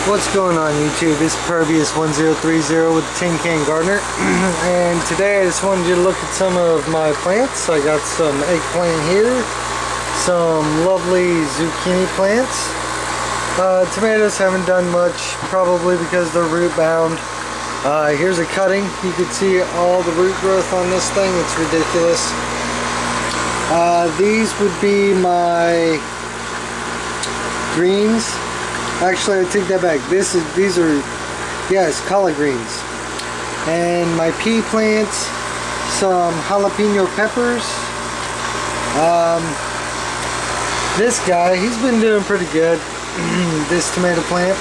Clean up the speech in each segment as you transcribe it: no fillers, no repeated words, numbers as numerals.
What's going on YouTube? It's Pervious1030 with the TinCan gardener and today I just wanted you to look at some of my plants. I got some eggplant here, some lovely zucchini plants. Tomatoes haven't done much, probably because they're root bound. Here's a cutting. You can see all the root growth on this thing. It's ridiculous. These would be my greens. Actually, I take that back. These are, yes, collard greens. And my pea plants, some jalapeno peppers. This guy, he's been doing pretty good. This tomato plant.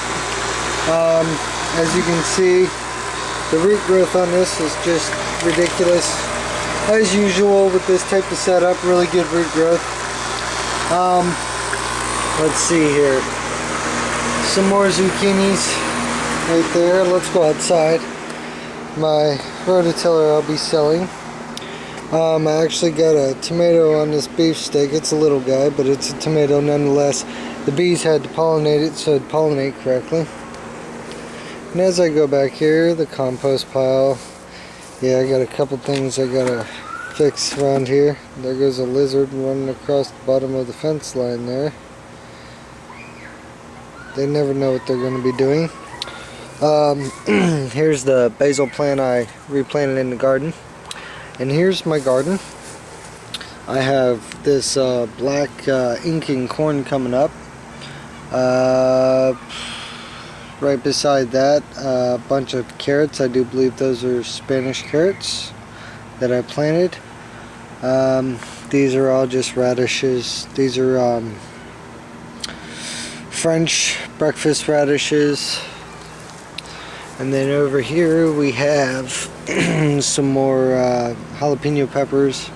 As you can see, the root growth on this is just ridiculous. As usual with this type of setup, really good root growth. Let's see here. Some more zucchinis right there. Let's go outside. My rototiller I'll be selling. I actually got a tomato on this beefsteak. It's a little guy, but it's a tomato nonetheless. The bees had to pollinate it so it'd pollinate correctly. And as I go back here, the compost pile. Yeah, I got a couple things I gotta fix around here. There goes a lizard running across the bottom of the fence line there. They never know what they're going to be doing. Here's the basil plant I replanted in the garden. And here's my garden. I have this black inking corn coming up. Right beside that, a bunch of carrots. I do believe those are Spanish carrots that I planted. These are all just radishes. These are French breakfast radishes. And then over here we have some more jalapeno peppers.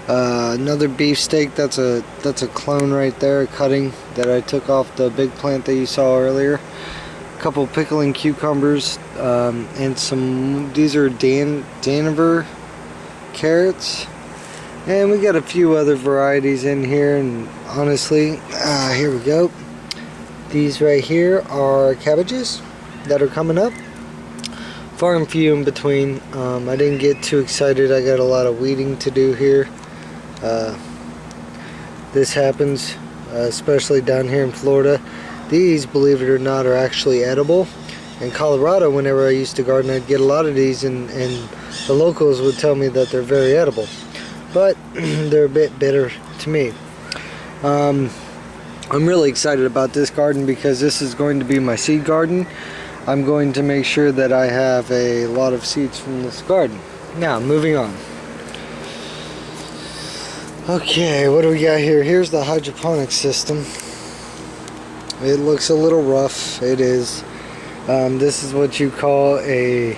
Another beefsteak. That's a clone right there, a cutting that I took off the big plant that you saw earlier. A couple pickling cucumbers, and some. These are Daniver carrots. And we got a few other varieties in here. And honestly, here we go. These right here are cabbages that are coming up. Far and few in between. I didn't get too excited. I got a lot of weeding to do here. This happens, especially down here in Florida. These, believe it or not, are actually edible. In Colorado, whenever I used to garden, I'd get a lot of these, and the locals would tell me that they're very edible. But they're a bit bitter to me. I'm really excited about this garden because this is going to be my seed garden. I'm going to make sure that I have a lot of seeds from this garden. Now, moving on. Okay, what do we got here? Here's the hydroponic system. It looks a little rough. It is. This is what you call a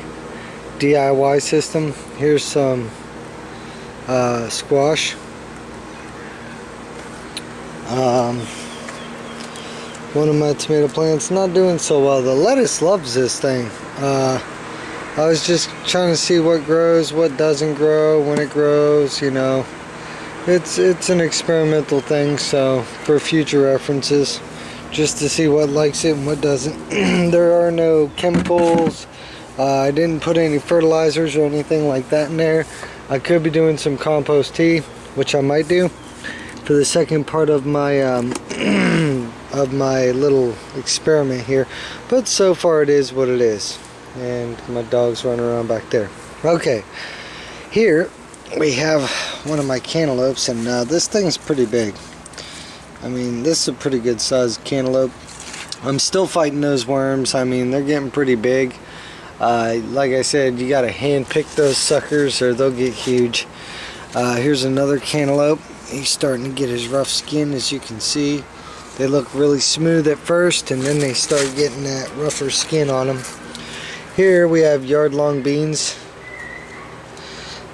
DIY system. Here's some squash. One of my tomato plants not doing so well. The lettuce loves this thing. I was just trying to see what grows, what doesn't grow, when it grows, you know. It's an experimental thing, so for future references, just to see what likes it and what doesn't. There are no chemicals. I didn't put any fertilizers or anything like that in there. I could be doing some compost tea, which I might do for the second part of my of my little experiment here, but so far it is what it is. And my dog's running around back there. Okay, here we have one of my cantaloupes, and this thing's pretty big. I mean, this is a pretty good sized cantaloupe. I'm still fighting those worms. I mean, they're getting pretty big. Like I said, you gotta hand pick those suckers or they'll get huge. Here's another cantaloupe. He's starting to get his rough skin, as you can see. They look really smooth at first, and then they start getting that rougher skin on them. Here we have yard-long beans.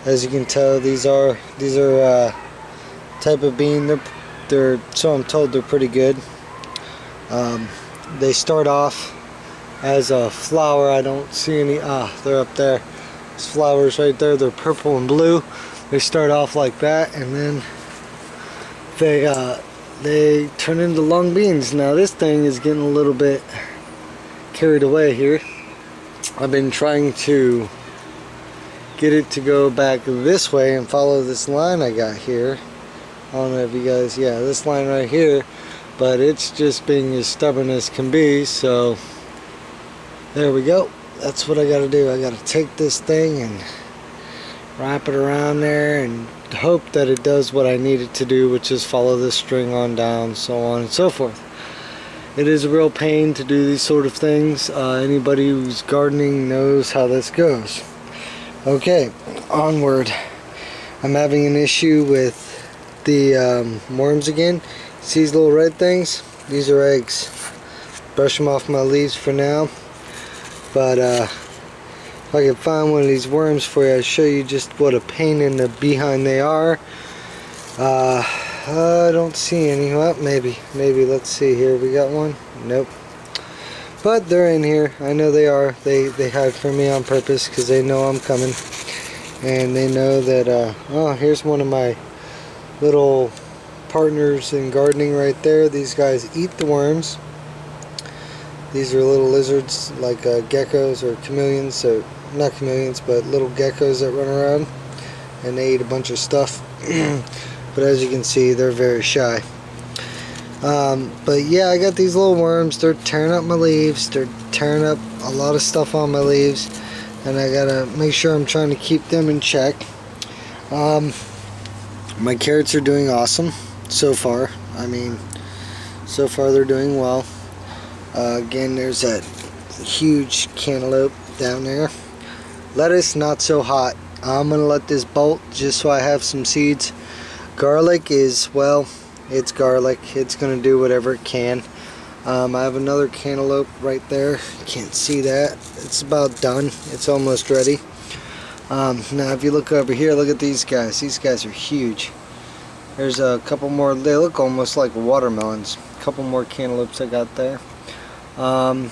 As you can tell, these are type of bean. They're so I'm told they're pretty good. They start off as a flower. I don't see any. They're up there. There's flowers right there. They're purple and blue. They start off like that, and then they turn into long beans. Now this thing is getting a little bit carried away here. I've been trying to get it to go back this way and follow this line I got here. I don't know if you guys, yeah, this line right here, but it's just being as stubborn as can be. So there we go. That's what I got to do. I got to take this thing and wrap it around there and hope that it does what I need it to do, which is follow this string on down, so on and so forth. It is a real pain to do these sort of things. Anybody who's gardening knows how this goes. Okay, onward. I'm having an issue with the worms again. See these little red things? These are eggs. Brush them off my leaves for now. But if I can find one of these worms for you, I'll show you just what a pain in the behind they are. I don't see any. Well, maybe. Let's see here. We got one? Nope. But they're in here. I know they are. They hide from me on purpose because they know I'm coming. And they know that, oh, here's one of my little partners in gardening right there. These guys eat the worms. These are little lizards like geckos or chameleons, so not chameleons but little geckos that run around, and they eat a bunch of stuff. But as you can see, they're very shy. But yeah, I got these little worms. They're tearing up my leaves. They're tearing up a lot of stuff on my leaves, and I gotta make sure I'm trying to keep them in check. My carrots are doing awesome so far. I mean, so far they're doing well. Again, there's that huge cantaloupe down there. Lettuce, not so hot. I'm gonna let this bolt just so I have some seeds. Garlic is, well, it's garlic. It's gonna do whatever it can. I have another cantaloupe right there. Can't see that. It's about done. It's almost ready. Now if you look over here, look at these guys. These guys are huge. There's a couple more. They look almost like watermelons. A couple more cantaloupes I got there. I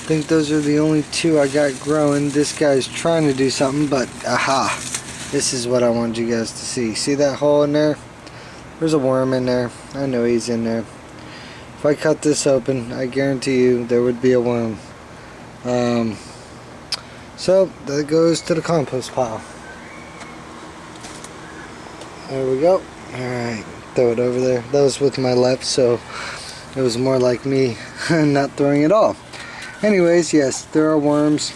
think those are the only two I got growing. This guy's trying to do something, but aha, this is what I wanted you guys to see. See that hole in there? There's a worm in there. I know he's in there. If I cut this open, I guarantee you there would be a worm. So that goes to the compost pile. There we go. Alright, throw it over there. That was with my left, so it was more like me not throwing it all. Anyways, yes, there are worms,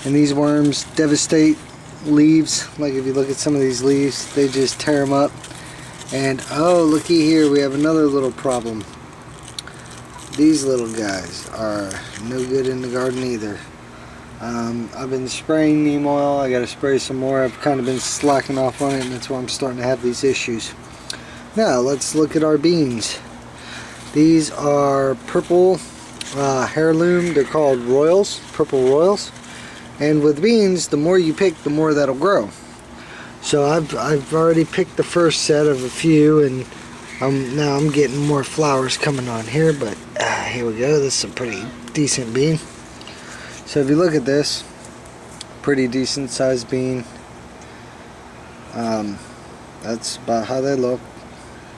and these worms devastate leaves. Like if you look at some of these leaves, they just tear them up. And oh, looky here, we have another little problem. These little guys are no good in the garden either. I've been spraying neem oil. I gotta spray some more. I've kind of been slacking off on it, and that's why I'm starting to have these issues. Now let's look at our beans. These are purple heirloom. They're called royals, purple royals. And with beans, the more you pick, the more that'll grow. So I've already picked the first set of a few, and now I'm getting more flowers coming on here. But here we go. This is a pretty decent bean. So if you look at this, pretty decent sized bean. That's about how they look.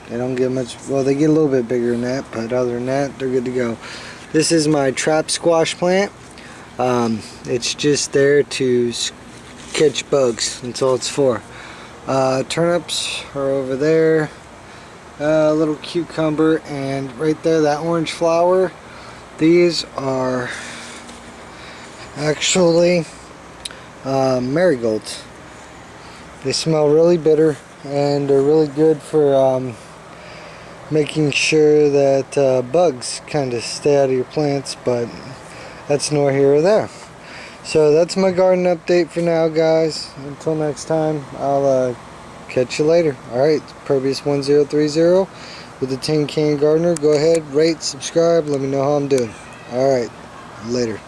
They don't get much, well, they get a little bit bigger than that, but other than that, they're good to go. This is my trap squash plant. It's just there to catch bugs. That's all it's for. Turnips are over there. A little cucumber, and right there, that orange flower. These are actually marigolds. They smell really bitter, and they're really good for making sure that bugs kind of stay out of your plants, but that's nor here or there. So that's my garden update for now, guys. Until next time, I'll catch you later. Alright, Pervious1030 with the Tin Can Gardener. Go ahead, rate, subscribe, let me know how I'm doing. Alright, later.